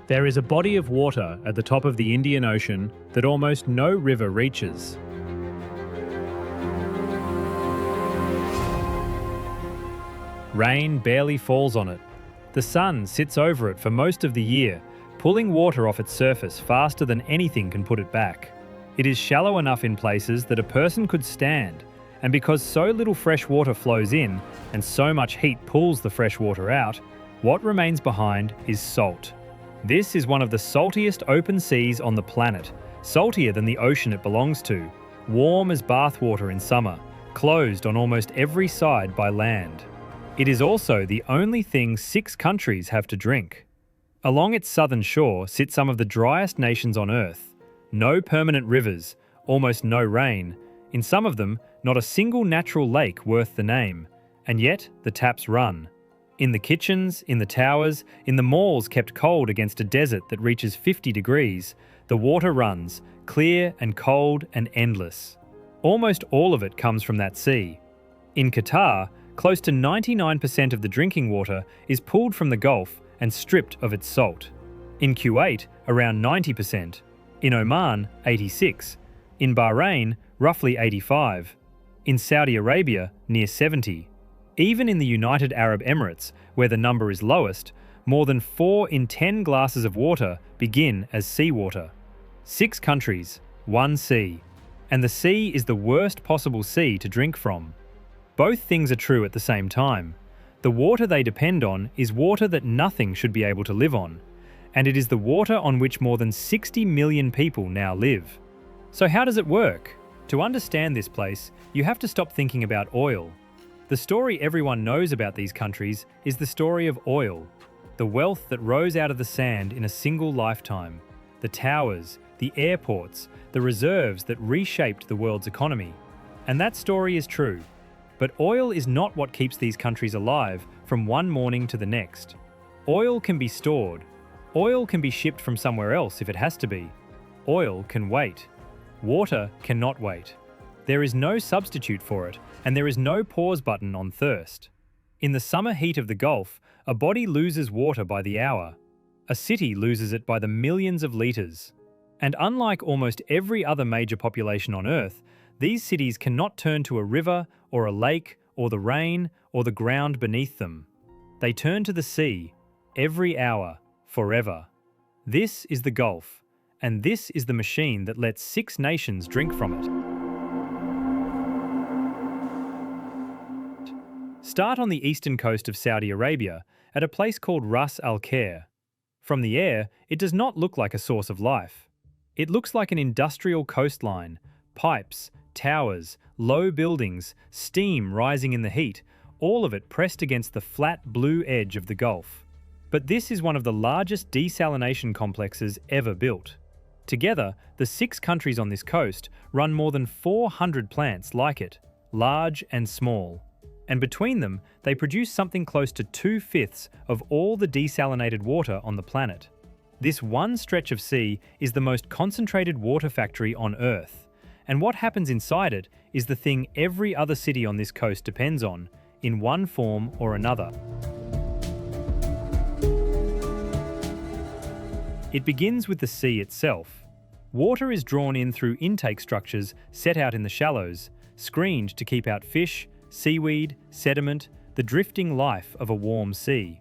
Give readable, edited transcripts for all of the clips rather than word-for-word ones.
There is a body of water at the top of the Indian Ocean that almost no river reaches. Rain barely falls on it. The sun sits over it for most of the year, pulling water off its surface faster than anything can put it back. It is shallow enough in places that a person could stand, and because so little fresh water flows in and so much heat pulls the fresh water out, what remains behind is salt. This is one of the saltiest open seas on the planet, saltier than the ocean it belongs to, warm as bathwater in summer, closed on almost every side by land. It is also the only thing 6 countries have to drink. Along its southern shore sit some of the driest nations on Earth. No permanent rivers, almost no rain. In some of them, not a single natural lake worth the name. And yet, the taps run. In the kitchens, in the towers, in the malls kept cold against a desert that reaches 50 degrees, the water runs, clear and cold and endless. Almost all of it comes from that sea. In Qatar, close to 99% of the drinking water is pulled from the Gulf and stripped of its salt. In Kuwait, around 90%. In Oman, 86%. In Bahrain, roughly 85%. In Saudi Arabia, near 70%. Even in the United Arab Emirates, where the number is lowest, more than 4 in 10 glasses of water begin as seawater. 6 countries, 1 sea. And the sea is the worst possible sea to drink from. Both things are true at the same time. The water they depend on is water that nothing should be able to live on. And it is the water on which more than 60 million people now live. So how does it work? To understand this place, you have to stop thinking about oil. The story everyone knows about these countries is the story of oil, the wealth that rose out of the sand in a single lifetime, the towers, the airports, the reserves that reshaped the world's economy. And that story is true. But oil is not what keeps these countries alive from one morning to the next. Oil can be stored. Oil can be shipped from somewhere else if it has to be. Oil can wait. Water cannot wait. There is no substitute for it, and there is no pause button on thirst. In the summer heat of the Gulf, a body loses water by the hour. A city loses it by the millions of litres. And unlike almost every other major population on Earth, these cities cannot turn to a river or a lake or the rain or the ground beneath them. They turn to the sea, every hour, forever. This is the Gulf, and this is the machine that lets 6 nations drink from it. Start on the eastern coast of Saudi Arabia at a place called Ras Al Khair. From the air, it does not look like a source of life. It looks like an industrial coastline, pipes, towers, low buildings, steam rising in the heat, all of it pressed against the flat blue edge of the Gulf. But this is one of the largest desalination complexes ever built. Together, the 6 countries on this coast run more than 400 plants like it, large and small. And between them, they produce something close to 2/5 of all the desalinated water on the planet. This one stretch of sea is the most concentrated water factory on Earth. And what happens inside it is the thing every other city on this coast depends on, in one form or another. It begins with the sea itself. Water is drawn in through intake structures set out in the shallows, screened to keep out fish, seaweed, sediment, the drifting life of a warm sea.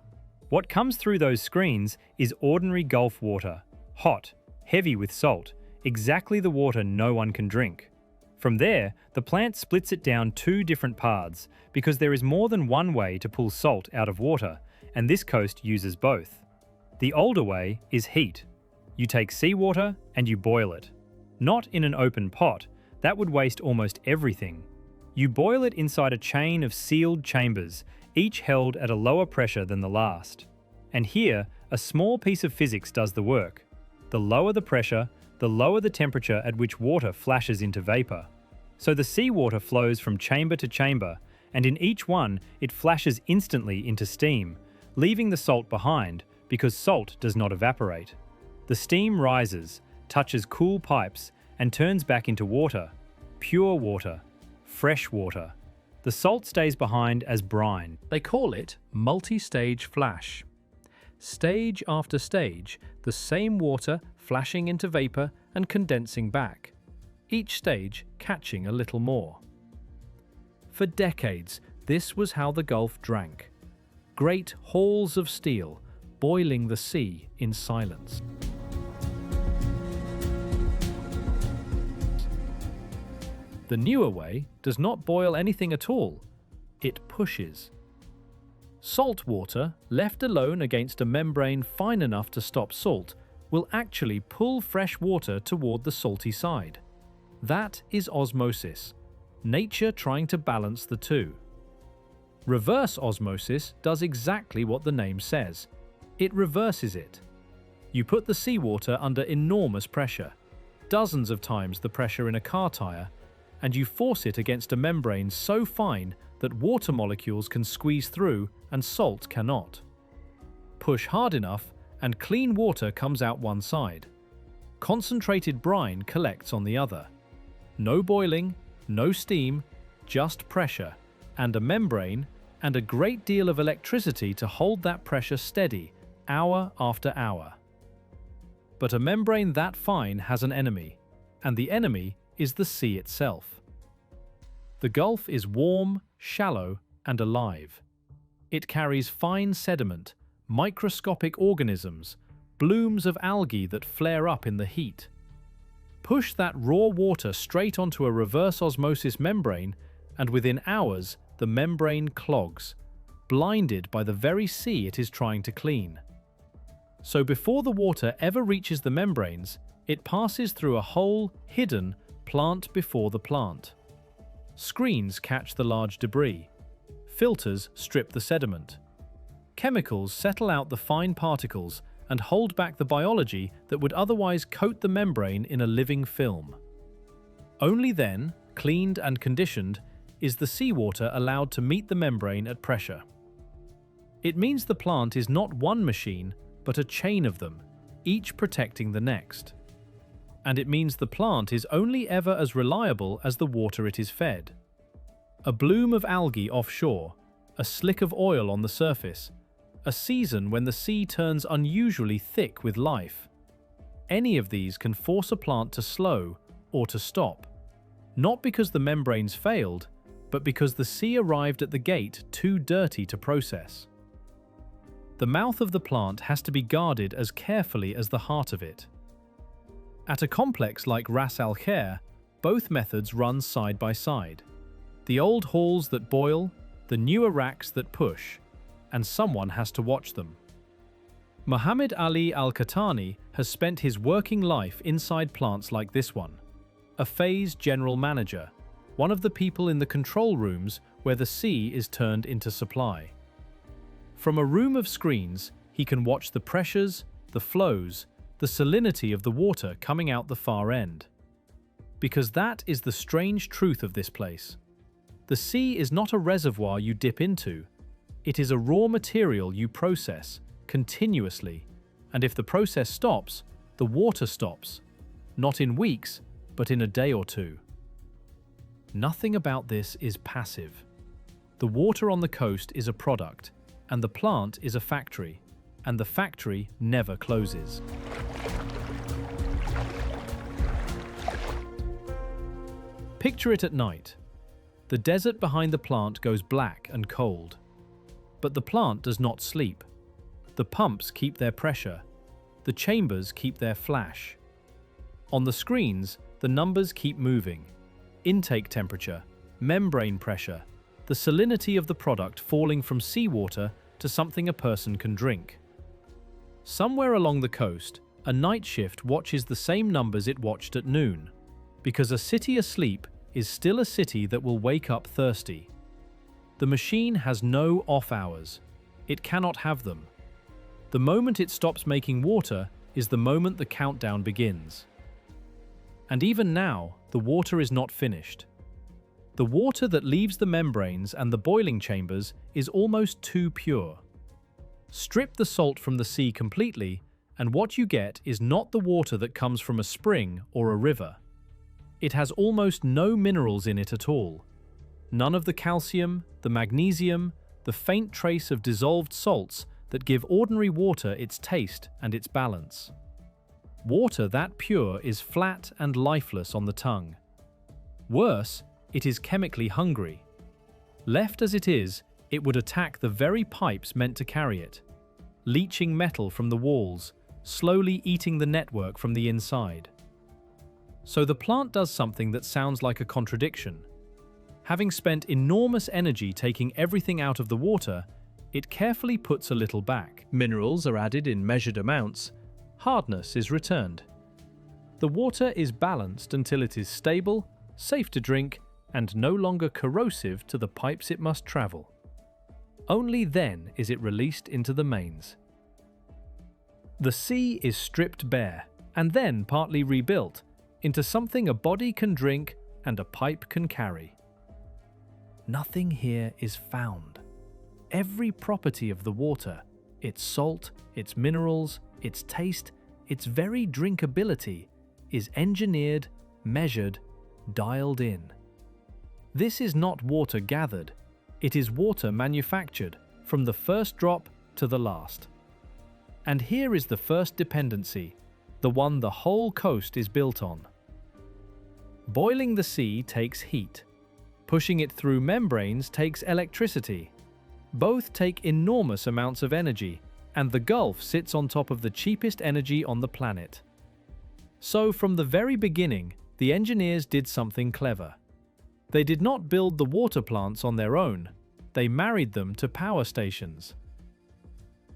What comes through those screens is ordinary Gulf water, hot, heavy with salt, exactly the water no one can drink. From there, the plant splits it down 2 different paths because there is more than one way to pull salt out of water, and this coast uses both. The older way is heat. You take seawater and you boil it. Not in an open pot, that would waste almost everything. You boil it inside a chain of sealed chambers, each held at a lower pressure than the last. And here, a small piece of physics does the work. The lower the pressure, the lower the temperature at which water flashes into vapor. So the seawater flows from chamber to chamber, and in each one, it flashes instantly into steam, leaving the salt behind because salt does not evaporate. The steam rises, touches cool pipes, and turns back into water, pure water. Fresh water. The salt stays behind as brine. They call it multi-stage flash. Stage after stage, the same water flashing into vapor and condensing back, each stage catching a little more. For decades, this was how the Gulf drank. Great halls of steel, boiling the sea in silence. The newer way does not boil anything at all. It pushes. Salt water, left alone against a membrane fine enough to stop salt, will actually pull fresh water toward the salty side. That is osmosis, nature trying to balance the two. Reverse osmosis does exactly what the name says. It reverses it. You put the seawater under enormous pressure, dozens of times the pressure in a car tire, and you force it against a membrane so fine that water molecules can squeeze through and salt cannot. Push hard enough and clean water comes out one side. Concentrated brine collects on the other. No boiling, no steam, just pressure, and a membrane, and a great deal of electricity to hold that pressure steady, hour after hour. But a membrane that fine has an enemy, and the enemy is the sea itself. The Gulf is warm, shallow, and alive. It carries fine sediment, microscopic organisms, blooms of algae that flare up in the heat. Push that raw water straight onto a reverse osmosis membrane, and within hours, the membrane clogs, blinded by the very sea it is trying to clean. So before the water ever reaches the membranes, it passes through a whole, hidden, plant before the plant. Screens catch the large debris. Filters strip the sediment. Chemicals settle out the fine particles and hold back the biology that would otherwise coat the membrane in a living film. Only then, cleaned and conditioned, is the seawater allowed to meet the membrane at pressure. It means the plant is not one machine, but a chain of them, each protecting the next. And it means the plant is only ever as reliable as the water it is fed. A bloom of algae offshore, a slick of oil on the surface, a season when the sea turns unusually thick with life. Any of these can force a plant to slow or to stop, not because the membranes failed, but because the sea arrived at the gate too dirty to process. The mouth of the plant has to be guarded as carefully as the heart of it. At a complex like Ras Al Khair, both methods run side by side. The old halls that boil, the newer racks that push, and someone has to watch them. Mohammed Ali Al-Qahtani has spent his working life inside plants like this one. A phase general manager, one of the people in the control rooms where the sea is turned into supply. From a room of screens, he can watch the pressures, the flows, the salinity of the water coming out the far end. Because that is the strange truth of this place. The sea is not a reservoir you dip into. It is a raw material you process, continuously, and if the process stops, the water stops. Not in weeks, but in a day or two. Nothing about this is passive. The water on the coast is a product, and the plant is a factory, and the factory never closes. Picture it at night. The desert behind the plant goes black and cold. But the plant does not sleep. The pumps keep their pressure. The chambers keep their flash. On the screens, the numbers keep moving. Intake temperature, membrane pressure, the salinity of the product falling from seawater to something a person can drink. Somewhere along the coast, a night shift watches the same numbers it watched at noon, because a city asleep is still a city that will wake up thirsty. The machine has no off hours. It cannot have them. The moment it stops making water is the moment the countdown begins. And even now, the water is not finished. The water that leaves the membranes and the boiling chambers is almost too pure. Strip the salt from the sea completely, and what you get is not the water that comes from a spring or a river. It has almost no minerals in it at all. None of the calcium, the magnesium, the faint trace of dissolved salts that give ordinary water its taste and its balance. Water that pure is flat and lifeless on the tongue. Worse, it is chemically hungry. Left as it is, it would attack the very pipes meant to carry it, leaching metal from the walls, slowly eating the network from the inside. So the plant does something that sounds like a contradiction. Having spent enormous energy taking everything out of the water, it carefully puts a little back. Minerals are added in measured amounts. Hardness is returned. The water is balanced until it is stable, safe to drink, and no longer corrosive to the pipes it must travel. Only then is it released into the mains. The sea is stripped bare, and then partly rebuilt, into something a body can drink and a pipe can carry. Nothing here is found. Every property of the water, its salt, its minerals, its taste, its very drinkability, is engineered, measured, dialed in. This is not water gathered, it is water manufactured, from the first drop to the last. And here is the first dependency, the one the whole coast is built on. Boiling the sea takes heat. Pushing it through membranes takes electricity. Both take enormous amounts of energy, and the Gulf sits on top of the cheapest energy on the planet. So from the very beginning, the engineers did something clever. They did not build the water plants on their own, they married them to power stations.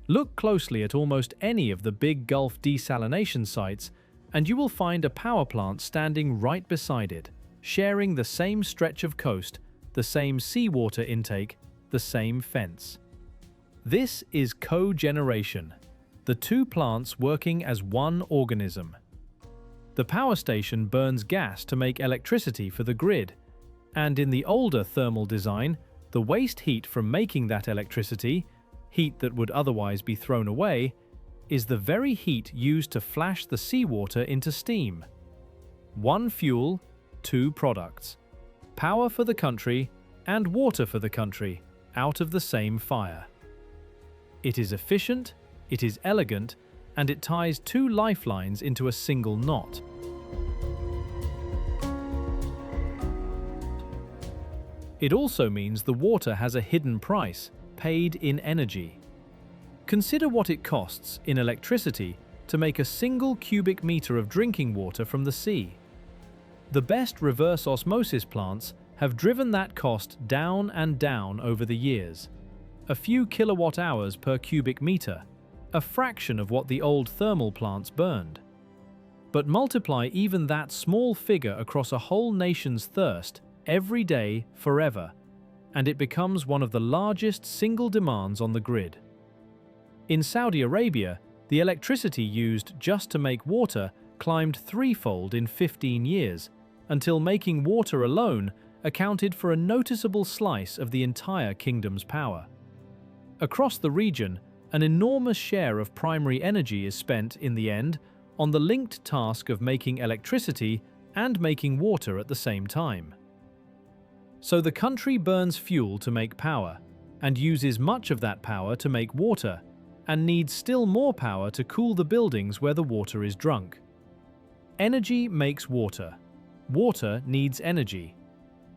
Look closely at almost any of the big Gulf desalination sites, and you will find a power plant standing right beside it, sharing the same stretch of coast, the same seawater intake, the same fence. This is cogeneration, the two plants working as one organism. The power station burns gas to make electricity for the grid, and in the older thermal design, the waste heat from making that electricity, heat that would otherwise be thrown away, is the very heat used to flash the seawater into steam. One fuel, two products. Power for the country and water for the country, out of the same fire. It is efficient, it is elegant, and it ties two lifelines into a single knot. It also means the water has a hidden price, paid in energy. Consider what it costs in electricity to make a single cubic meter of drinking water from the sea. The best reverse osmosis plants have driven that cost down and down over the years. A few kilowatt hours per cubic meter, a fraction of what the old thermal plants burned. But multiply even that small figure across a whole nation's thirst, every day, forever, and it becomes one of the largest single demands on the grid. In Saudi Arabia, the electricity used just to make water climbed threefold in 15 years, until making water alone accounted for a noticeable slice of the entire kingdom's power. Across the region, an enormous share of primary energy is spent, in the end, on the linked task of making electricity and making water at the same time. So the country burns fuel to make power, and uses much of that power to make water, and needs still more power to cool the buildings where the water is drunk. Energy makes water. Water needs energy.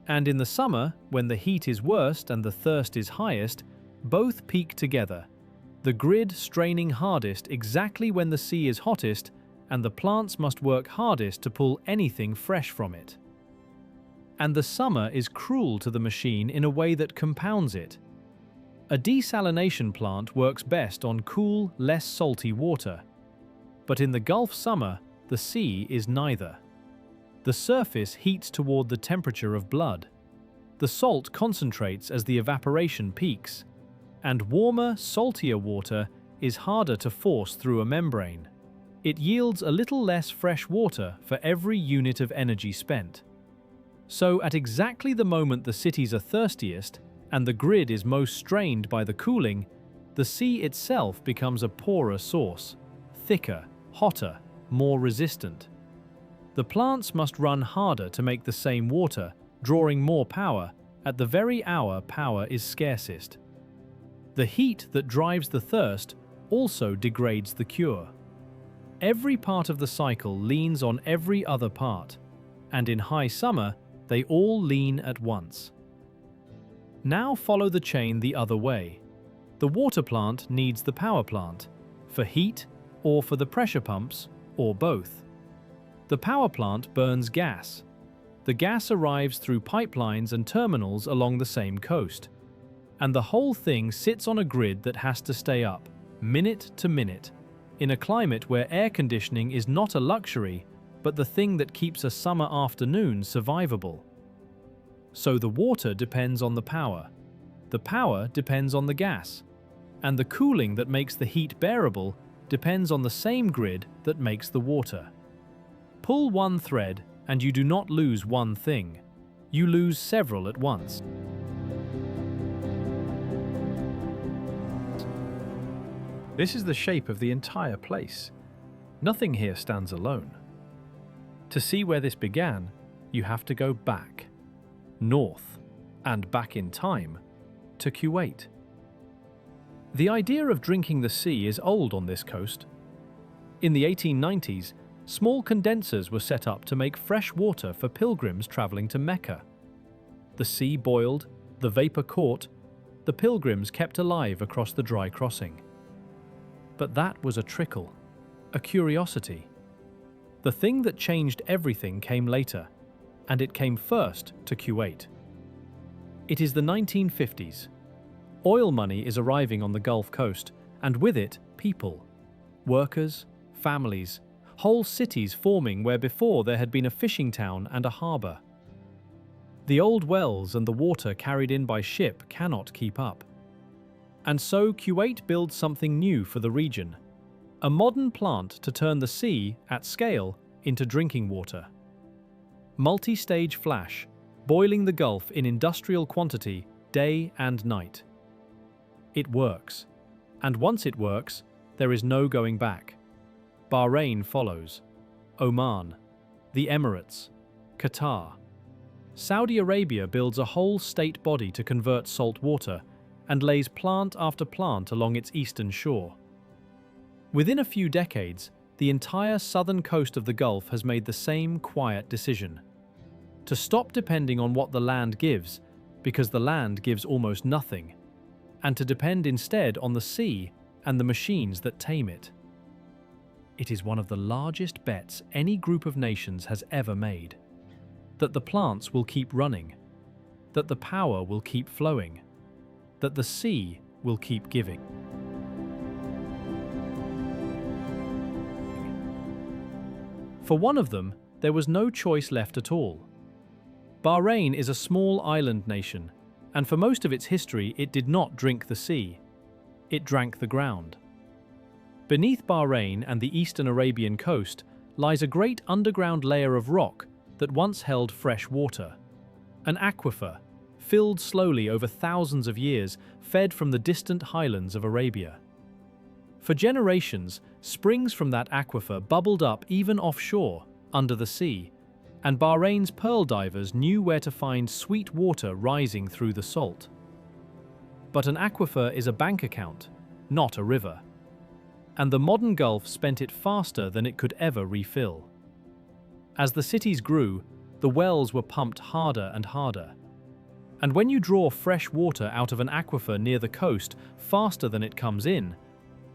And in the summer, when the heat is worst and the thirst is highest, both peak together, the grid straining hardest exactly when the sea is hottest, and the plants must work hardest to pull anything fresh from it. And the summer is cruel to the machine in a way that compounds it. A desalination plant works best on cool, less salty water. But in the Gulf summer, the sea is neither. The surface heats toward the temperature of blood. The salt concentrates as the evaporation peaks, and warmer, saltier water is harder to force through a membrane. It yields a little less fresh water for every unit of energy spent. So at exactly the moment the cities are thirstiest, and the grid is most strained by the cooling, the sea itself becomes a poorer source, thicker, hotter, more resistant. The plants must run harder to make the same water, drawing more power, at the very hour power is scarcest. The heat that drives the thirst also degrades the cure. Every part of the cycle leans on every other part, and in high summer, they all lean at once. Now follow the chain the other way. The water plant needs the power plant, for heat or for the pressure pumps, or both. The power plant burns gas. The gas arrives through pipelines and terminals along the same coast. And the whole thing sits on a grid that has to stay up, minute to minute, in a climate where air conditioning is not a luxury, but the thing that keeps a summer afternoon survivable. So the water depends on the power depends on the gas, and the cooling that makes the heat bearable depends on the same grid that makes the water. Pull one thread and you do not lose one thing, you lose several at once. This is the shape of the entire place. Nothing here stands alone. To see where this began, you have to go back, north, and back in time, to Kuwait. The idea of drinking the sea is old on this coast. In the 1890s, small condensers were set up to make fresh water for pilgrims traveling to Mecca. The sea boiled, the vapor caught, the pilgrims kept alive across the dry crossing. But that was a trickle, a curiosity. The thing that changed everything came later, and it came first to Kuwait. It is the 1950s. Oil money is arriving on the Gulf Coast, and with it, people. Workers, families, whole cities forming where before there had been a fishing town and a harbour. The old wells and the water carried in by ship cannot keep up. And so Kuwait builds something new for the region, a modern plant to turn the sea, at scale, into drinking water. Multi-stage flash, boiling the Gulf in industrial quantity, day and night. It works, and once it works, there is no going back. Bahrain follows, Oman, the Emirates, Qatar. Saudi Arabia builds a whole state body to convert salt water and lays plant after plant along its eastern shore. Within a few decades, the entire southern coast of the Gulf has made the same quiet decision: to stop depending on what the land gives, because the land gives almost nothing, and to depend instead on the sea and the machines that tame it. It is one of the largest bets any group of nations has ever made. That the plants will keep running, that the power will keep flowing, that the sea will keep giving. For one of them, there was no choice left at all. Bahrain is a small island nation, and for most of its history it did not drink the sea. It drank the ground. Beneath Bahrain and the eastern Arabian coast lies a great underground layer of rock that once held fresh water. An aquifer, filled slowly over thousands of years, fed from the distant highlands of Arabia. For generations, springs from that aquifer bubbled up even offshore, under the sea, and Bahrain's pearl divers knew where to find sweet water rising through the salt. But an aquifer is a bank account, not a river. And the modern Gulf spent it faster than it could ever refill. As the cities grew, the wells were pumped harder and harder. And when you draw fresh water out of an aquifer near the coast faster than it comes in,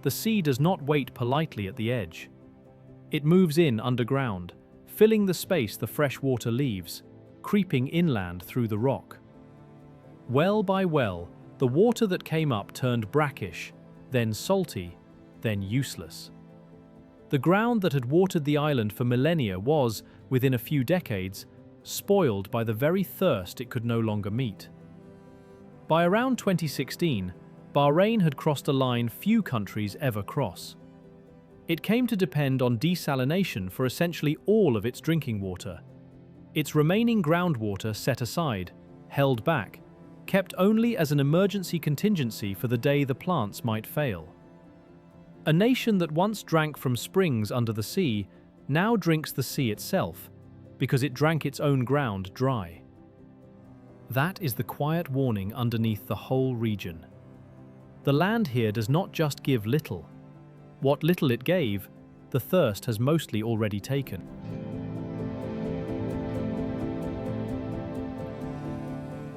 the sea does not wait politely at the edge. It moves in underground, filling the space the fresh water leaves, creeping inland through the rock. Well by well, the water that came up turned brackish, then salty, then useless. The ground that had watered the island for millennia was, within a few decades, spoiled by the very thirst it could no longer meet. By around 2016, Bahrain had crossed a line few countries ever cross. It came to depend on desalination for essentially all of its drinking water. Its remaining groundwater set aside, held back, kept only as an emergency contingency for the day the plants might fail. A nation that once drank from springs under the sea now drinks the sea itself, because it drank its own ground dry. That is the quiet warning underneath the whole region. The land here does not just give little. What little it gave, the thirst has mostly already taken.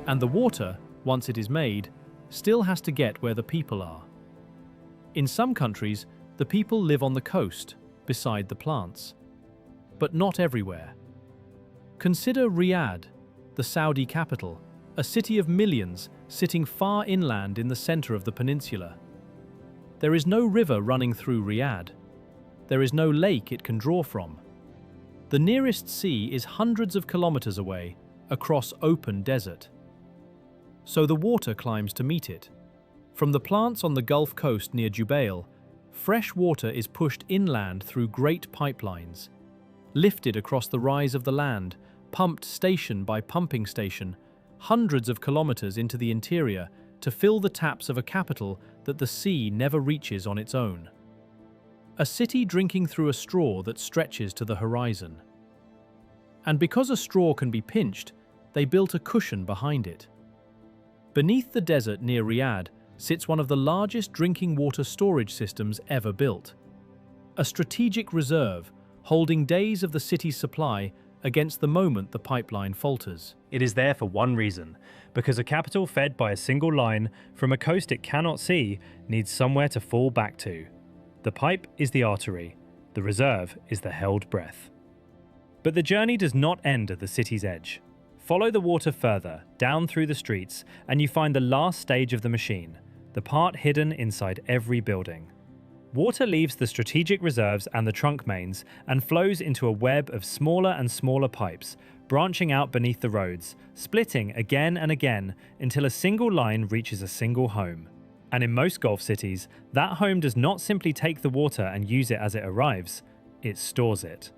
And the water, once it is made, still has to get where the people are. In some countries, the people live on the coast, beside the plants. But not everywhere. Consider Riyadh, the Saudi capital, a city of millions sitting far inland in the center of the peninsula. There is no river running through Riyadh. There is no lake it can draw from. The nearest sea is hundreds of kilometers away, across open desert. So the water climbs to meet it. From the plants on the Gulf Coast near Jubail, fresh water is pushed inland through great pipelines, lifted across the rise of the land, pumped station by pumping station, hundreds of kilometers into the interior to fill the taps of a capital that the sea never reaches on its own. A city drinking through a straw that stretches to the horizon. And because a straw can be pinched, they built a cushion behind it. Beneath the desert near Riyadh sits one of the largest drinking water storage systems ever built. A strategic reserve holding days of the city's supply against the moment the pipeline falters. It is there for one reason, because a capital fed by a single line from a coast it cannot see needs somewhere to fall back to. The pipe is the artery, the reserve is the held breath. But the journey does not end at the city's edge. Follow the water further, down through the streets, and you find the last stage of the machine, the part hidden inside every building. Water leaves the strategic reserves and the trunk mains and flows into a web of smaller and smaller pipes, branching out beneath the roads, splitting again and again until a single line reaches a single home. And in most Gulf cities, that home does not simply take the water and use it as it arrives, it stores it.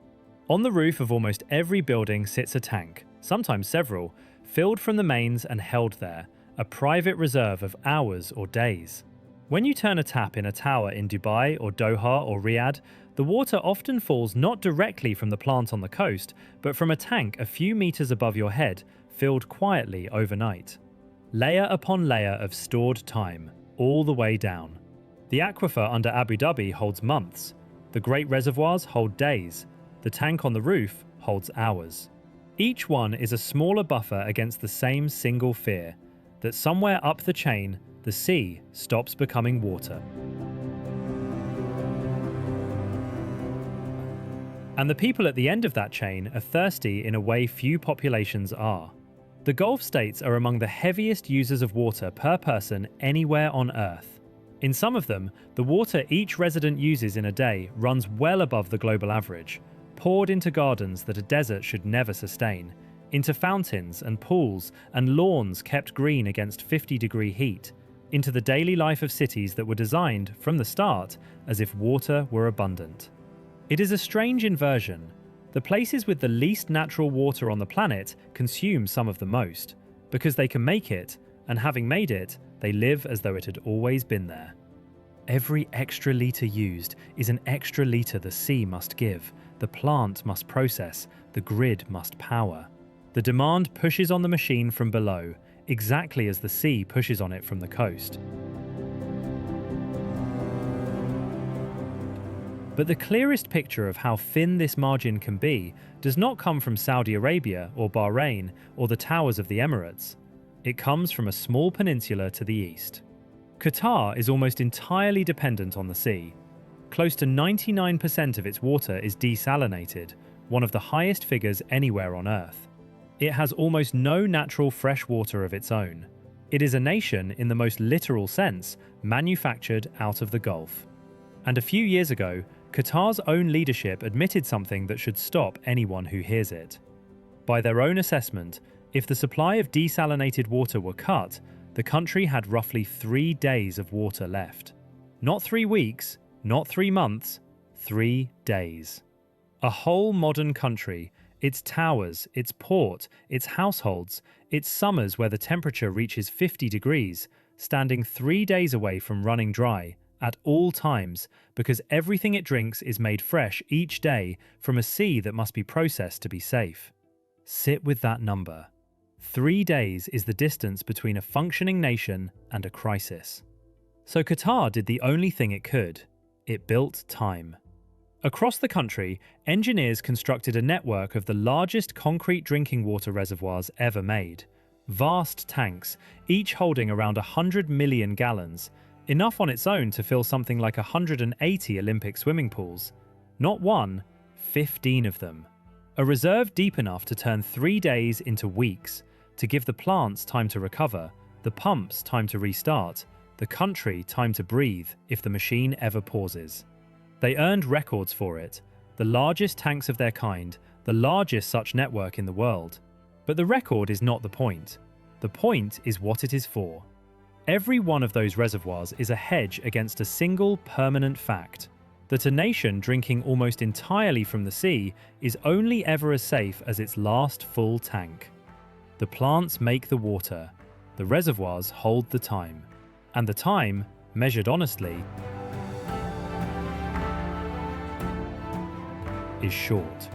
On the roof of almost every building sits a tank, sometimes several, filled from the mains and held there, a private reserve of hours or days. When you turn a tap in a tower in Dubai or Doha or Riyadh, the water often falls not directly from the plant on the coast, but from a tank a few meters above your head, filled quietly overnight. Layer upon layer of stored time, all the way down. The aquifer under Abu Dhabi holds months. The great reservoirs hold days. The tank on the roof holds hours. Each one is a smaller buffer against the same single fear, that somewhere up the chain, the sea stops becoming water. And the people at the end of that chain are thirsty in a way few populations are. The Gulf states are among the heaviest users of water per person anywhere on Earth. In some of them, the water each resident uses in a day runs well above the global average, poured into gardens that a desert should never sustain, into fountains and pools and lawns kept green against 50-degree heat, into the daily life of cities that were designed, from the start, as if water were abundant. It is a strange inversion. The places with the least natural water on the planet consume some of the most, because they can make it, and having made it, they live as though it had always been there. Every extra litre used is an extra litre the sea must give, the plant must process, the grid must power. The demand pushes on the machine from below, exactly as the sea pushes on it from the coast. But the clearest picture of how thin this margin can be does not come from Saudi Arabia or Bahrain or the towers of the Emirates. It comes from a small peninsula to the east. Qatar is almost entirely dependent on the sea. Close to 99% of its water is desalinated, one of the highest figures anywhere on Earth. It has almost no natural fresh water of its own. It is a nation, in the most literal sense, manufactured out of the Gulf. And a few years ago, Qatar's own leadership admitted something that should stop anyone who hears it. By their own assessment, if the supply of desalinated water were cut, the country had roughly 3 days of water left. Not 3 weeks, not 3 months, 3 days. A whole modern country, its towers, its port, its households, its summers where the temperature reaches 50 degrees, standing 3 days away from running dry, at all times, because everything it drinks is made fresh each day from a sea that must be processed to be safe. Sit with that number. 3 days is the distance between a functioning nation and a crisis. So Qatar did the only thing it could. It built time. Across the country, engineers constructed a network of the largest concrete drinking water reservoirs ever made. Vast tanks, each holding around 100 million gallons, enough on its own to fill something like 180 Olympic swimming pools. Not one, 15 of them. A reserve deep enough to turn 3 days into weeks, to give the plants time to recover, the pumps time to restart, the country time to breathe if the machine ever pauses. They earned records for it, the largest tanks of their kind, the largest such network in the world. But the record is not the point. The point is what it is for. Every one of those reservoirs is a hedge against a single permanent fact, that a nation drinking almost entirely from the sea is only ever as safe as its last full tank. The plants make the water, the reservoirs hold the time, and the time, measured honestly, is short.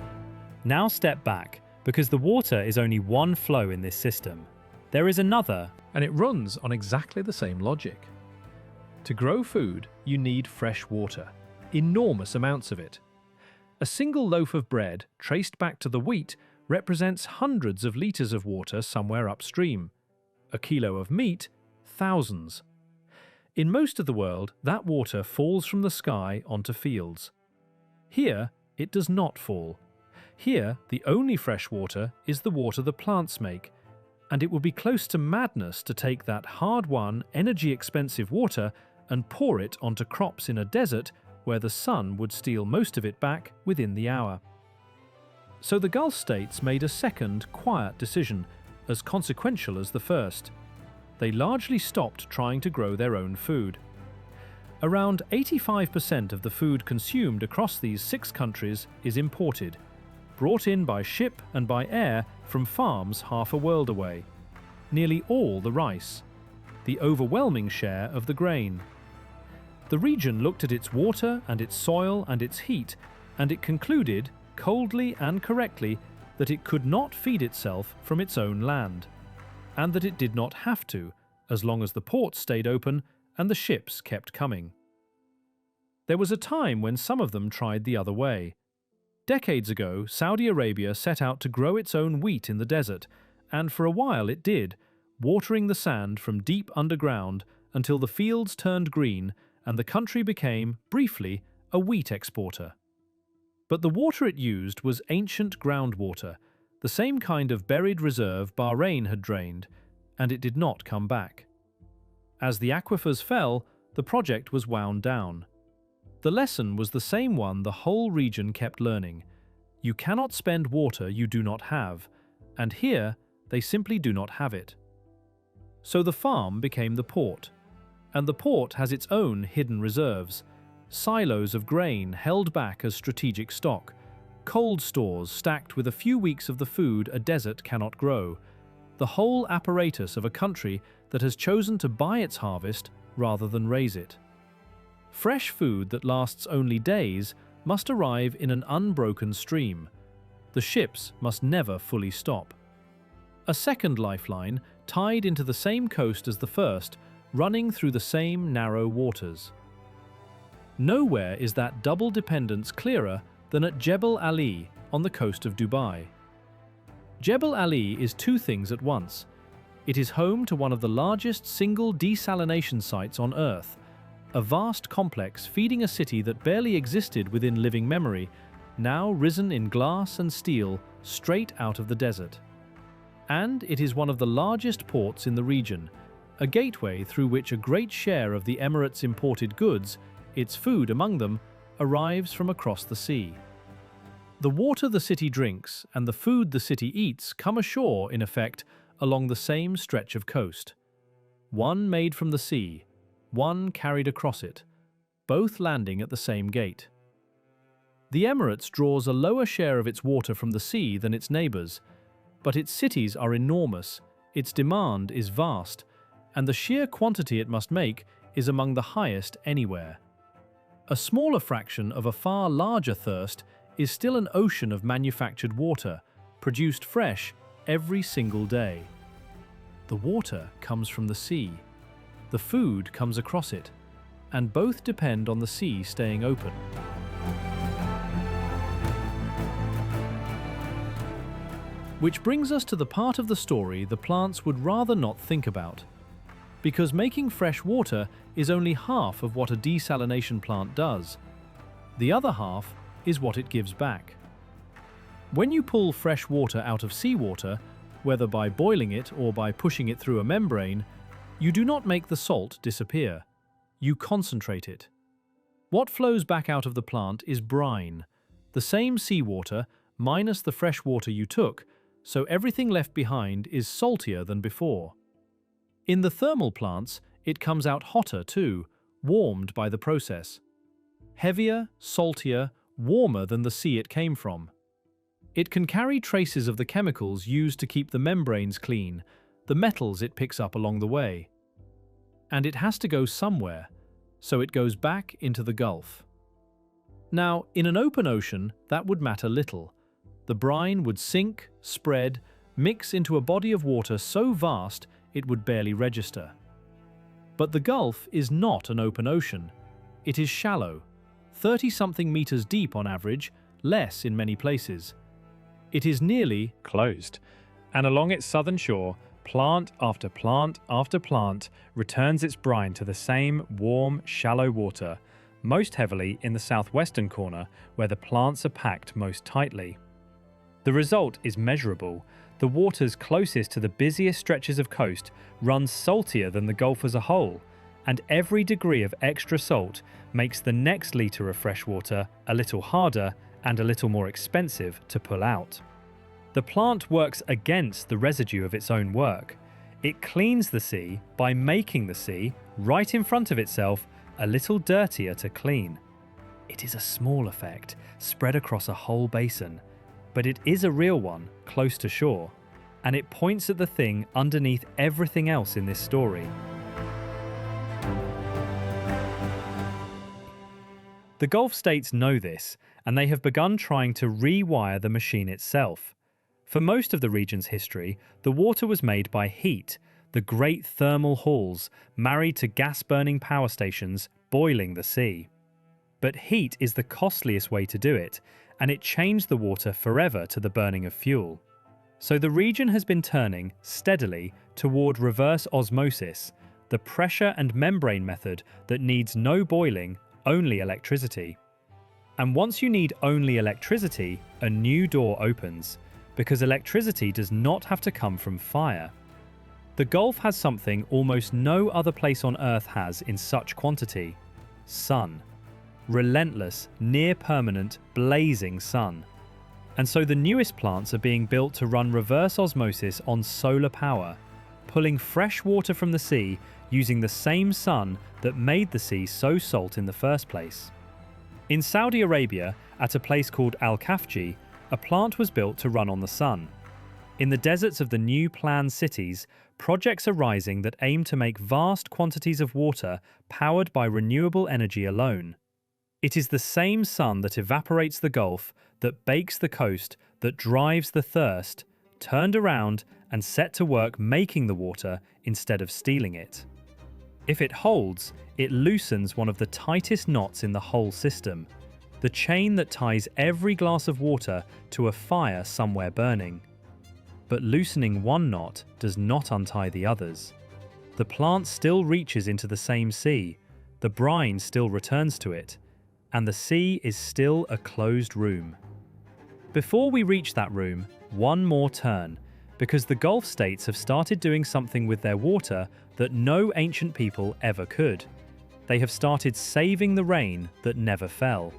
Now step back, because the water is only one flow in this system. There is another, And it runs on exactly the same logic. To grow food, you need fresh water, enormous amounts of it. A single loaf of bread, traced back to the wheat, represents hundreds of litres of water somewhere upstream. A kilo of meat, thousands. In most of the world, that water falls from the sky onto fields. Here, it does not fall. Here, the only fresh water is the water the plants make, and it would be close to madness to take that hard-won, energy-expensive water and pour it onto crops in a desert where the sun would steal most of it back within the hour. So the Gulf states made a second, quiet decision, as consequential as the first. They largely stopped trying to grow their own food. Around 85% of the food consumed across these 6 countries is imported, brought in by ship and by air from farms half a world away. Nearly all the rice, the overwhelming share of the grain. The region looked at its water and its soil and its heat, and it concluded, coldly and correctly, that it could not feed itself from its own land, and that it did not have to, as long as the ports stayed open and the ships kept coming. There was a time when some of them tried the other way. Decades ago, Saudi Arabia set out to grow its own wheat in the desert, and for a while it did, watering the sand from deep underground until the fields turned green and the country became, briefly, a wheat exporter. But the water it used was ancient groundwater, the same kind of buried reserve Bahrain had drained, and it did not come back. As the aquifers fell, the project was wound down. The lesson was the same one the whole region kept learning. You cannot spend water you do not have, and here they simply do not have it. So the farm became the port, and the port has its own hidden reserves, silos of grain held back as strategic stock, cold stores stacked with a few weeks of the food a desert cannot grow, the whole apparatus of a country that has chosen to buy its harvest rather than raise it. Fresh food that lasts only days must arrive in an unbroken stream. The ships must never fully stop. A second lifeline, tied into the same coast as the first, running through the same narrow waters. Nowhere is that double dependence clearer than at Jebel Ali on the coast of Dubai. Jebel Ali is 2 things at once. It is home to one of the largest single desalination sites on Earth, a vast complex feeding a city that barely existed within living memory, now risen in glass and steel straight out of the desert. And it is one of the largest ports in the region, a gateway through which a great share of the Emirates' imported goods, its food among them, arrives from across the sea. The water the city drinks and the food the city eats come ashore, in effect, along the same stretch of coast. One made from the sea, one carried across it, both landing at the same gate. The Emirates draws a lower share of its water from the sea than its neighbours, but its cities are enormous, its demand is vast, and the sheer quantity it must make is among the highest anywhere. A smaller fraction of a far larger thirst is still an ocean of manufactured water, produced fresh every single day. The water comes from the sea. The food comes across it, and both depend on the sea staying open. Which brings us to the part of the story the plants would rather not think about. Because making fresh water is only half of what a desalination plant does. The other half is what it gives back. When you pull fresh water out of seawater, whether by boiling it or by pushing it through a membrane, you do not make the salt disappear. You concentrate it. What flows back out of the plant is brine, the same seawater minus the fresh water you took, so everything left behind is saltier than before. In the thermal plants, it comes out hotter too, warmed by the process. Heavier, saltier, warmer than the sea it came from. It can carry traces of the chemicals used to keep the membranes clean, the metals it picks up along the way. And it has to go somewhere, so it goes back into the Gulf. Now, in an open ocean, that would matter little. The brine would sink, spread, mix into a body of water so vast it would barely register. But the Gulf is not an open ocean. It is shallow, 30-something meters deep on average, less in many places. It is nearly closed, and along its southern shore, plant after plant after plant returns its brine to the same warm, shallow water, most heavily in the southwestern corner where the plants are packed most tightly. The result is measurable. The waters closest to the busiest stretches of coast run saltier than the Gulf as a whole, and every degree of extra salt makes the next litre of fresh water a little harder and a little more expensive to pull out. The plant works against the residue of its own work. It cleans the sea by making the sea, right in front of itself, a little dirtier to clean. It is a small effect, spread across a whole basin, but it is a real one, close to shore, and it points at the thing underneath everything else in this story. The Gulf states know this, and they have begun trying to rewire the machine itself. For most of the region's history, the water was made by heat, the great thermal halls, married to gas-burning power stations, boiling the sea. But heat is the costliest way to do it, and it changed the water forever to the burning of fuel. So the region has been turning steadily toward reverse osmosis, the pressure and membrane method that needs no boiling, only electricity. And once you need only electricity, a new door opens, because electricity does not have to come from fire. The Gulf has something almost no other place on Earth has in such quantity: sun. Relentless, near-permanent, blazing sun. And so the newest plants are being built to run reverse osmosis on solar power, pulling fresh water from the sea using the same sun that made the sea so salt in the first place. In Saudi Arabia, at a place called Al-Khafji, a plant was built to run on the sun. In the deserts of the new planned cities, projects are rising that aim to make vast quantities of water powered by renewable energy alone. It is the same sun that evaporates the Gulf, that bakes the coast, that drives the thirst, turned around and set to work making the water instead of stealing it. If it holds, it loosens one of the tightest knots in the whole system, the chain that ties every glass of water to a fire somewhere burning. But loosening one knot does not untie the others. The plant still reaches into the same sea, the brine still returns to it, and the sea is still a closed room. Before we reach that room, one more turn, because the Gulf states have started doing something with their water that no ancient people ever could. They have started saving the rain that never fell.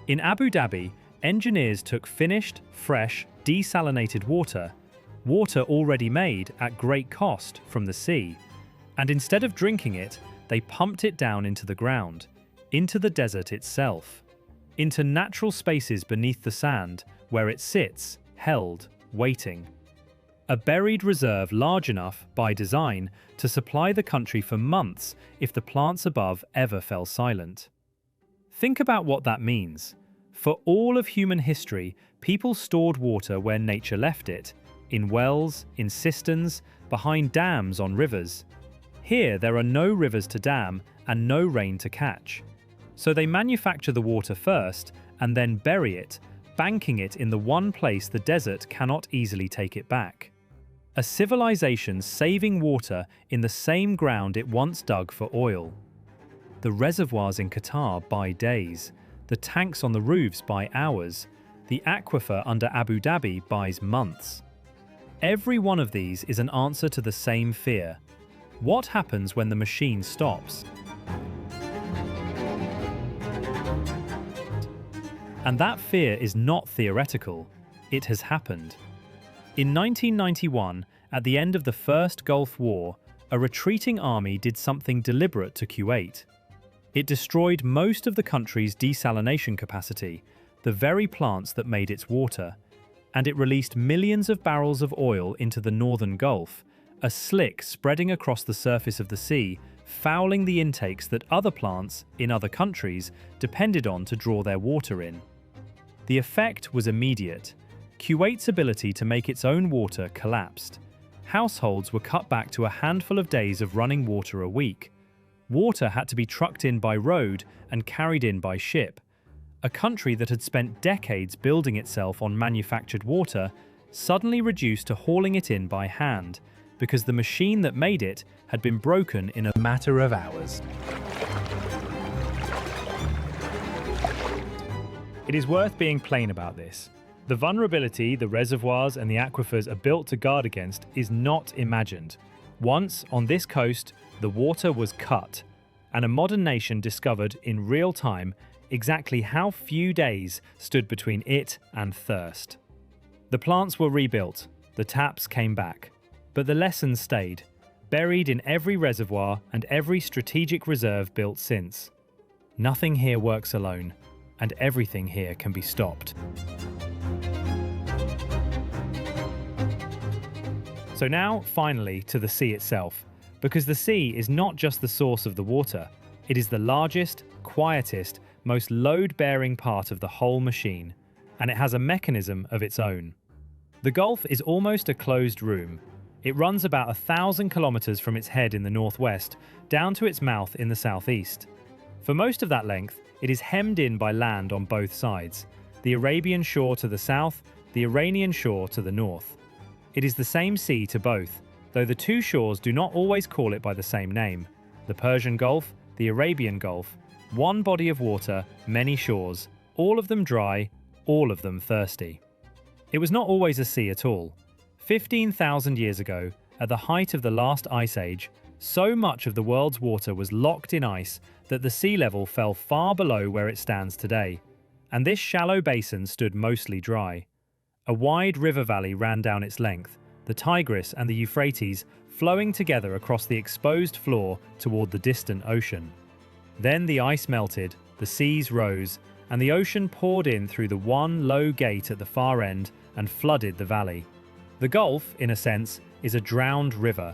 In Abu Dhabi, engineers took finished, fresh, desalinated water already made at great cost from the sea, and instead of drinking it, they pumped it down into the ground, into the desert itself, into natural spaces beneath the sand where it sits, held, waiting. A buried reserve large enough, by design, to supply the country for months if the plants above ever fell silent. Think about what that means. For all of human history, people stored water where nature left it, in wells, in cisterns, behind dams on rivers. Here, there are no rivers to dam and no rain to catch. So they manufacture the water first and then bury it, banking it in the one place the desert cannot easily take it back. A civilization saving water in the same ground it once dug for oil. The reservoirs in Qatar buy days, the tanks on the roofs buy hours, the aquifer under Abu Dhabi buys months. Every one of these is an answer to the same fear. What happens when the machine stops? And that fear is not theoretical, it has happened. In 1991, at the end of the First Gulf War, a retreating army did something deliberate to Kuwait. It destroyed most of the country's desalination capacity, the very plants that made its water, and it released millions of barrels of oil into the northern Gulf, a slick spreading across the surface of the sea, fouling the intakes that other plants, in other countries, depended on to draw their water in. The effect was immediate. Kuwait's ability to make its own water collapsed. Households were cut back to a handful of days of running water a week. Water had to be trucked in by road and carried in by ship. A country that had spent decades building itself on manufactured water suddenly reduced to hauling it in by hand, because the machine that made it had been broken in a matter of hours. It is worth being plain about this. The vulnerability the reservoirs and the aquifers are built to guard against is not imagined. Once, on this coast, the water was cut, and a modern nation discovered in real time exactly how few days stood between it and thirst. The plants were rebuilt, the taps came back, but the lessons stayed, buried in every reservoir and every strategic reserve built since. Nothing here works alone, and everything here can be stopped. So now, finally, to the sea itself, because the sea is not just the source of the water, it is the largest, quietest, most load-bearing part of the whole machine, and it has a mechanism of its own. The Gulf is almost a closed room. It runs about 1,000 kilometers from its head in the northwest down to its mouth in the southeast. For most of that length, it is hemmed in by land on both sides, the Arabian shore to the south, the Iranian shore to the north. It is the same sea to both, though the two shores do not always call it by the same name. The Persian Gulf, the Arabian Gulf, one body of water, many shores, all of them dry, all of them thirsty. It was not always a sea at all. 15,000 years ago, at the height of the last ice age, so much of the world's water was locked in ice that the sea level fell far below where it stands today, and this shallow basin stood mostly dry. A wide river valley ran down its length, the Tigris and the Euphrates flowing together across the exposed floor toward the distant ocean. Then the ice melted, the seas rose, and the ocean poured in through the one low gate at the far end and flooded the valley. The Gulf, in a sense, is a drowned river,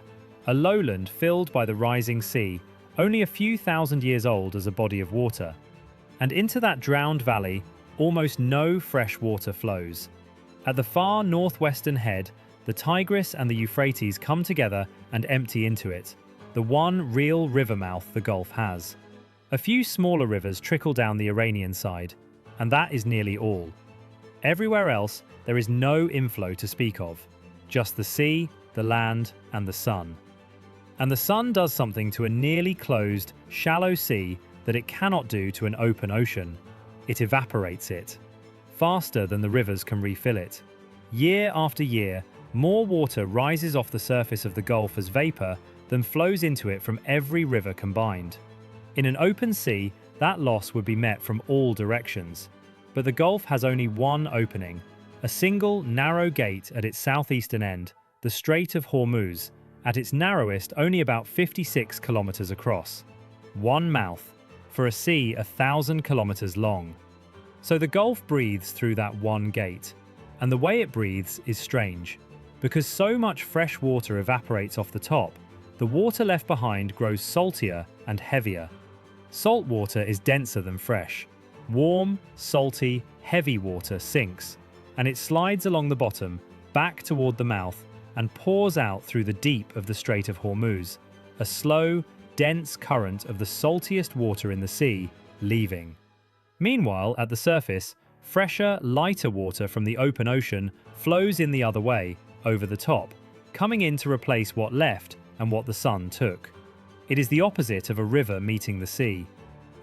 a lowland filled by the rising sea, only a few thousand years old as a body of water. And into that drowned valley, almost no fresh water flows. At the far northwestern head, the Tigris and the Euphrates come together and empty into it, the one real river mouth the Gulf has. A few smaller rivers trickle down the Iranian side, and that is nearly all. Everywhere else, there is no inflow to speak of, just the sea, the land, and the sun. And the sun does something to a nearly closed, shallow sea that it cannot do to an open ocean. It evaporates it, faster than the rivers can refill it. Year after year, more water rises off the surface of the Gulf as vapor than flows into it from every river combined. In an open sea, that loss would be met from all directions. But the Gulf has only one opening, a single narrow gate at its southeastern end, the Strait of Hormuz, at its narrowest only about 56 kilometers across. One mouth, for a sea 1,000 kilometers long. So the Gulf breathes through that one gate. And the way it breathes is strange. Because so much fresh water evaporates off the top, the water left behind grows saltier and heavier. Salt water is denser than fresh. Warm, salty, heavy water sinks, and it slides along the bottom, back toward the mouth, and pours out through the deep of the Strait of Hormuz, a slow, dense current of the saltiest water in the sea leaving. Meanwhile, at the surface, fresher, lighter water from the open ocean flows in the other way, over the top, coming in to replace what left and what the sun took. It is the opposite of a river meeting the sea.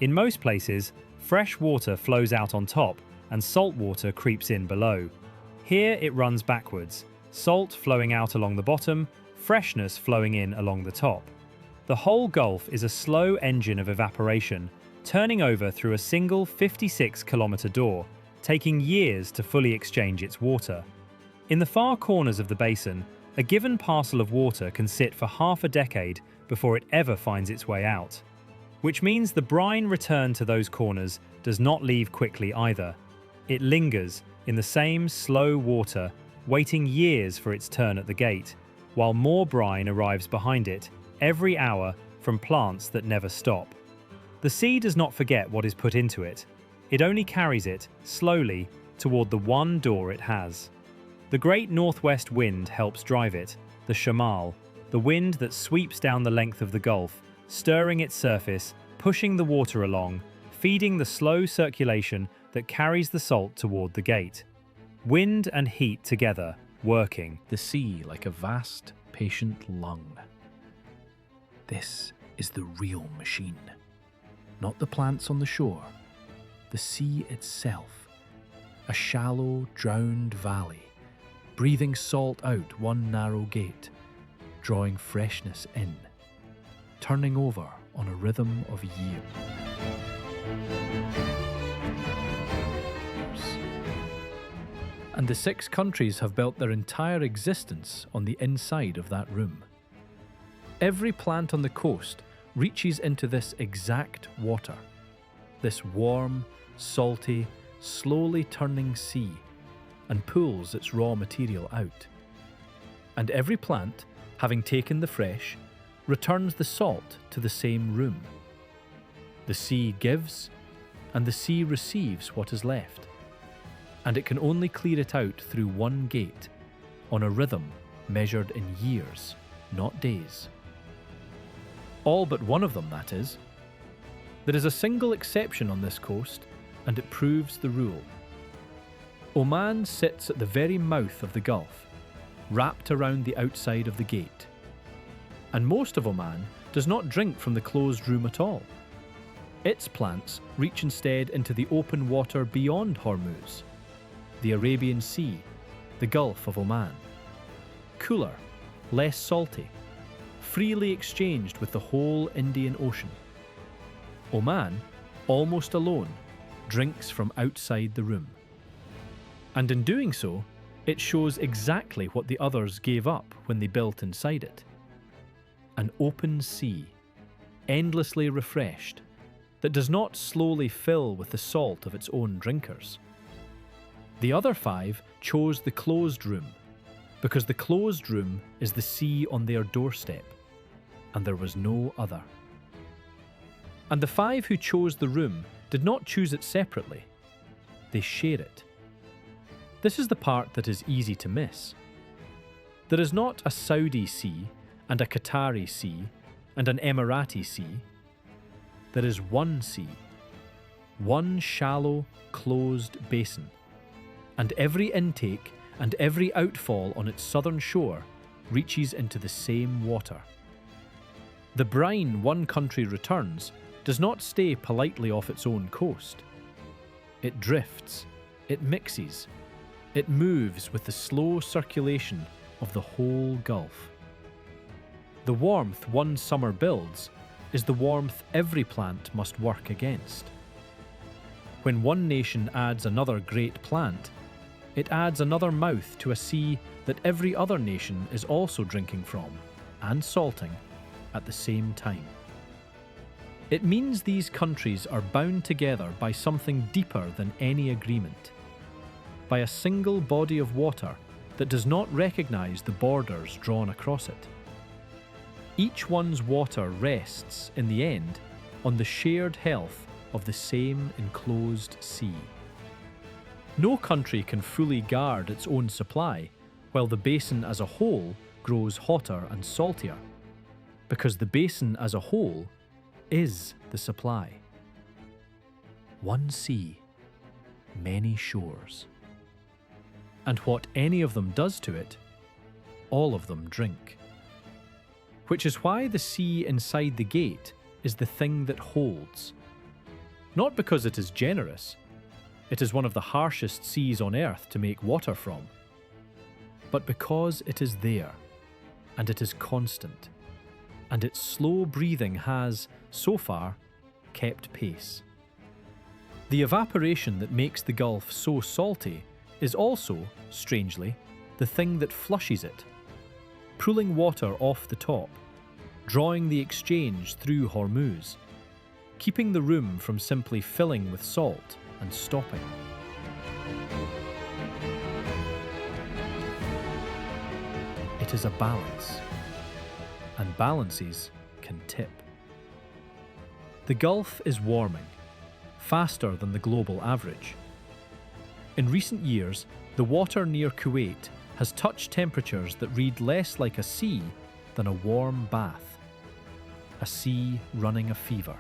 In most places, fresh water flows out on top and salt water creeps in below. Here it runs backwards, salt flowing out along the bottom, freshness flowing in along the top. The whole Gulf is a slow engine of evaporation, turning over through a single 56-kilometre door, taking years to fully exchange its water. In the far corners of the basin, a given parcel of water can sit for half a decade before it ever finds its way out. Which means the brine return to those corners does not leave quickly either. It lingers in the same slow water, waiting years for its turn at the gate, while more brine arrives behind it every hour from plants that never stop. The sea does not forget what is put into it. It only carries it, slowly, toward the one door it has. The great northwest wind helps drive it, the shamal, the wind that sweeps down the length of the Gulf, stirring its surface, pushing the water along, feeding the slow circulation that carries the salt toward the gate. Wind and heat together, working. The sea like a vast, patient lung. This is the real machine. Not the plants on the shore, the sea itself. A shallow, drowned valley, breathing salt out one narrow gate, drawing freshness in, turning over on a rhythm of years. And the 6 countries have built their entire existence on the inside of that room. Every plant on the coast reaches into this exact water, this warm, salty, slowly turning sea, and pulls its raw material out. And every plant, having taken the fresh, returns the salt to the same room. The sea gives, and the sea receives what is left. And it can only clear it out through one gate, on a rhythm measured in years, not days. All but one of them, that is. There is a single exception on this coast, and it proves the rule. Oman sits at the very mouth of the Gulf, wrapped around the outside of the gate. And most of Oman does not drink from the closed room at all. Its plants reach instead into the open water beyond Hormuz, the Arabian Sea, the Gulf of Oman. Cooler, less salty, freely exchanged with the whole Indian Ocean. Oman, almost alone, drinks from outside the room. And in doing so, it shows exactly what the others gave up when they built inside it. An open sea, endlessly refreshed, that does not slowly fill with the salt of its own drinkers. The other 5 chose the closed room, because the closed room is the sea on their doorstep, and there was no other. And the 5 who chose the room did not choose it separately. They share it. This is the part that is easy to miss. There is not a Saudi sea and a Qatari sea and an Emirati sea. There is one sea, one shallow, closed basin, and every intake and every outfall on its southern shore reaches into the same water. The brine one country returns does not stay politely off its own coast. It drifts, it mixes, it moves with the slow circulation of the whole Gulf. The warmth one summer builds is the warmth every plant must work against. When one nation adds another great plant, it adds another mouth to a sea that every other nation is also drinking from, and salting, at the same time. It means these countries are bound together by something deeper than any agreement, by a single body of water that does not recognize the borders drawn across it. Each one's water rests, in the end, on the shared health of the same enclosed sea. No country can fully guard its own supply, while the basin as a whole grows hotter and saltier. because the basin as a whole is the supply. One sea, many shores. And what any of them does to it, all of them drink. Which is why the sea inside the gate is the thing that holds. Not because it is generous, it is one of the harshest seas on earth to make water from, but because it is there, and it is constant, and its slow breathing has, so far, kept pace. The evaporation that makes the Gulf so salty is also, strangely, the thing that flushes it, pulling water off the top, drawing the exchange through Hormuz, keeping the room from simply filling with salt and stopping. It is a balance, and balances can tip. The Gulf is warming, faster than the global average. In recent years, the water near Kuwait has touched temperatures that read less like a sea than a warm bath, a sea running a fever.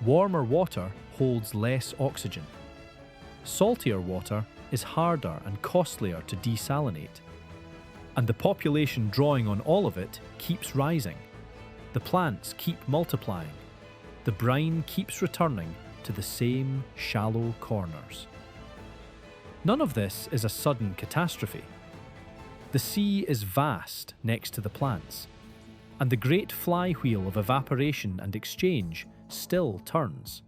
Warmer water holds less oxygen. Saltier water is harder and costlier to desalinate. And the population drawing on all of it keeps rising. The plants keep multiplying. The brine keeps returning to the same shallow corners. None of this is a sudden catastrophe. The sea is vast next to the plants, and the great flywheel of evaporation and exchange still turns.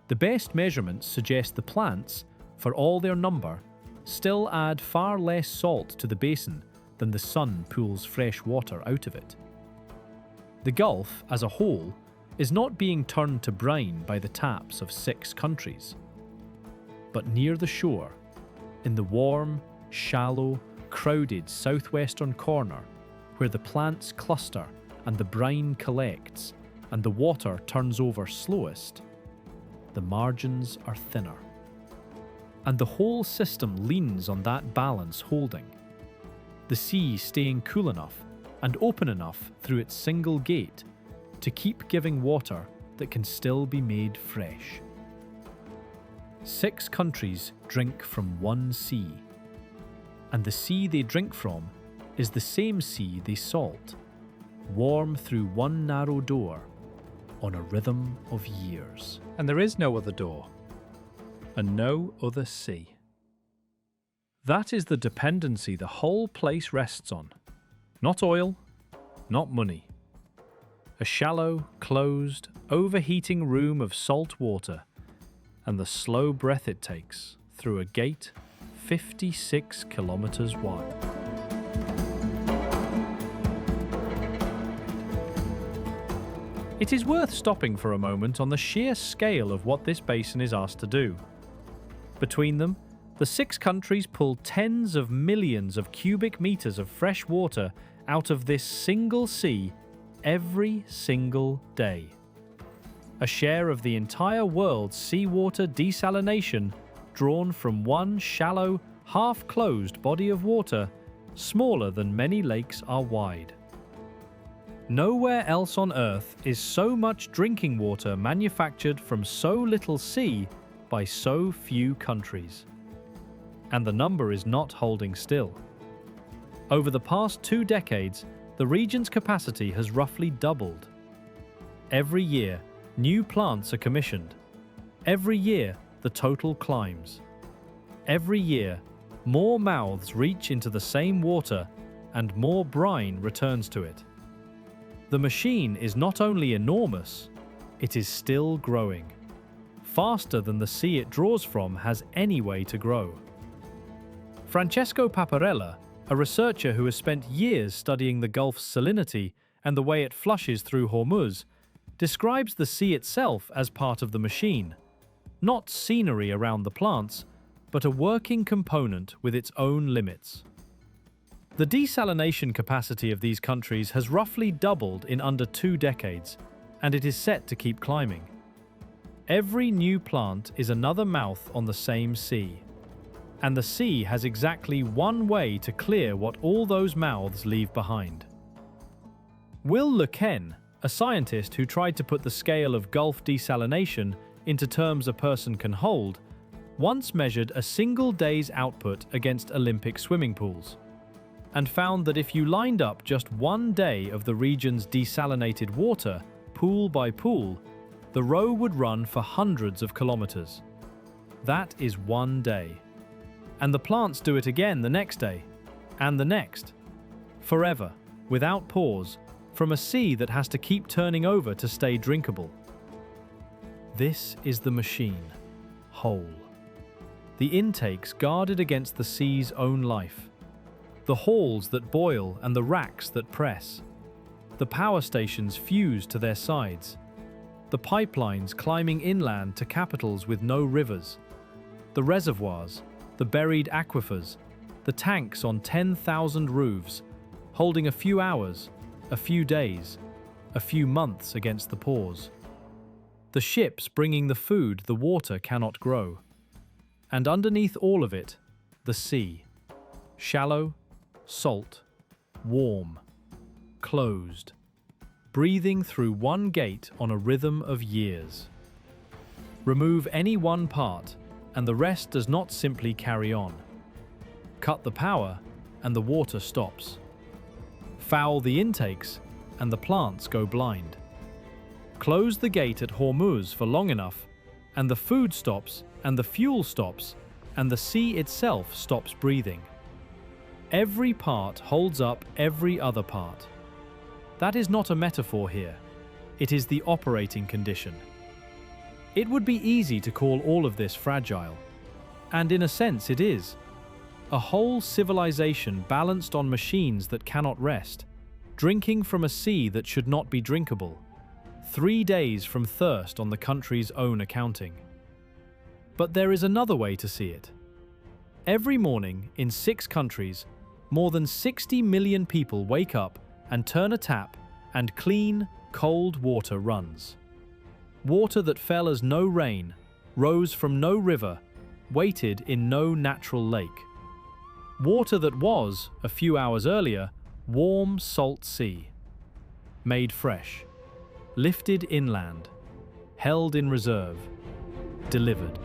The best measurements suggest the plants, for all their number, still add far less salt to the basin than the sun pulls fresh water out of it. The Gulf, as a whole, is not being turned to brine by the taps of 6 countries. But near the shore, in the warm, shallow, crowded southwestern corner, where the plants cluster and the brine collects and the water turns over slowest, the margins are thinner. And the whole system leans on that balance holding. The sea staying cool enough and open enough through its single gate to keep giving water that can still be made fresh. 6 countries drink from one sea, and the sea they drink from is the same sea they salt, warm through one narrow door on a rhythm of years. And there is no other door, and no other sea. That is the dependency the whole place rests on. Not oil, not money. A shallow, closed, overheating room of salt water, and the slow breath it takes through a gate 56 kilometers wide. It is worth stopping for a moment on the sheer scale of what this basin is asked to do. Between them, the 6 countries pull tens of millions of cubic meters of fresh water out of this single sea every single day. A share of the entire world's seawater desalination drawn from one shallow, half-closed body of water smaller than many lakes are wide. Nowhere else on Earth is so much drinking water manufactured from so little sea by so few countries. And the number is not holding still. Over the past 2 decades, the region's capacity has roughly doubled. Every year, new plants are commissioned. Every year, the total climbs. Every year, more mouths reach into the same water and more brine returns to it. The machine is not only enormous, it is still growing. Faster than the sea it draws from has any way to grow. Francesco Paparella, a researcher who has spent years studying the Gulf's salinity and the way it flushes through Hormuz, describes the sea itself as part of the machine, not scenery around the plants, but a working component with its own limits. The desalination capacity of these countries has roughly doubled in under 2 decades, and it is set to keep climbing. Every new plant is another mouth on the same sea, and the sea has exactly one way to clear what all those mouths leave behind. Will Le Ken, a scientist who tried to put the scale of Gulf desalination into terms a person can hold, once measured a single day's output against Olympic swimming pools, and found that if you lined up just one day of the region's desalinated water, pool by pool, the row would run for hundreds of kilometers. That is one day. And the plants do it again the next day, and the next. Forever, without pause, from a sea that has to keep turning over to stay drinkable. This is the machine, whole. The intakes guarded against the sea's own life. The halls that boil and the racks that press. The power stations fused to their sides. The pipelines climbing inland to capitals with no rivers. The reservoirs, the buried aquifers, the tanks on 10,000 roofs, holding a few hours, a few days, a few months against the pause. The ships bringing the food the water cannot grow. And underneath all of it, the sea. Shallow, salt, warm, closed, breathing through one gate on a rhythm of years. Remove any one part, and the rest does not simply carry on. Cut the power, and the water stops. Foul the intakes, and the plants go blind. Close the gate at Hormuz for long enough, and the food stops, and the fuel stops, and the sea itself stops breathing. Every part holds up every other part. That is not a metaphor here. It is the operating condition. It would be easy to call all of this fragile. And in a sense it is. A whole civilization balanced on machines that cannot rest, drinking from a sea that should not be drinkable, 3 days from thirst on the country's own accounting. But there is another way to see it. Every morning, in 6 countries, more than 60 million people wake up and turn a tap, and clean, cold water runs. Water that fell as no rain, rose from no river, waited in no natural lake. Water that was, a few hours earlier, warm salt sea. Made fresh, lifted inland, held in reserve, delivered.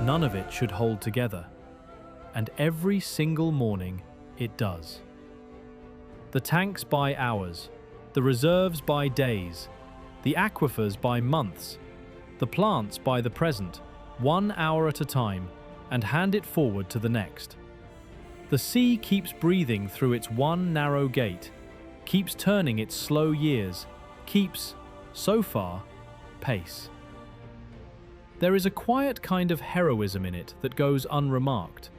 None of it should hold together, and every single morning it does. The tanks by hours, the reserves by days, the aquifers by months, the plants by the present, 1 hour at a time, and hand it forward to the next. The sea keeps breathing through its one narrow gate, keeps turning its slow years, keeps, so far, pace. There is a quiet kind of heroism in it that goes unremarked,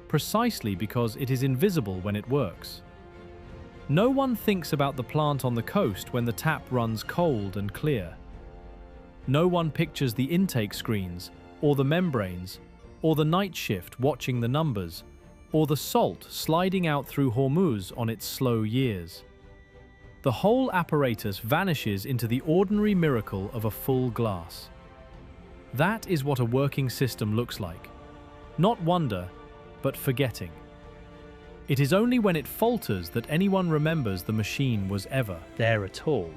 precisely because it is invisible when it works. No one thinks about the plant on the coast when the tap runs cold and clear. No one pictures the intake screens, or the membranes, or the night shift watching the numbers, or the salt sliding out through Hormuz on its slow years. The whole apparatus vanishes into the ordinary miracle of a full glass. That is what a working system looks like. Not wonder, but forgetting. It is only when it falters that anyone remembers the machine was ever there at all.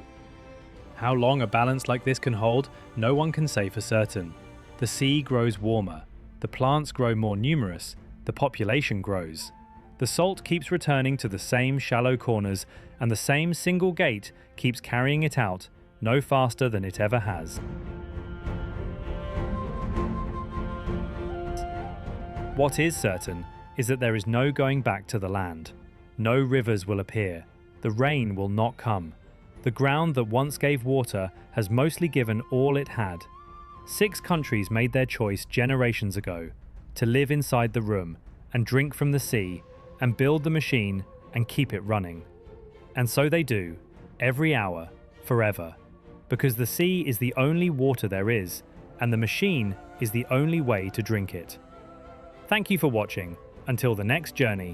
How long a balance like this can hold, no one can say for certain. The sea grows warmer, the plants grow more numerous, the population grows. The salt keeps returning to the same shallow corners, and the same single gate keeps carrying it out, no faster than it ever has. What is certain is that there is no going back to the land. No rivers will appear. The rain will not come. The ground that once gave water has mostly given all it had. 6 countries made their choice generations ago to live inside the room and drink from the sea and build the machine and keep it running. And so they do, every hour, forever, because the sea is the only water there is, and the machine is the only way to drink it. Thank you for watching. Until the next journey.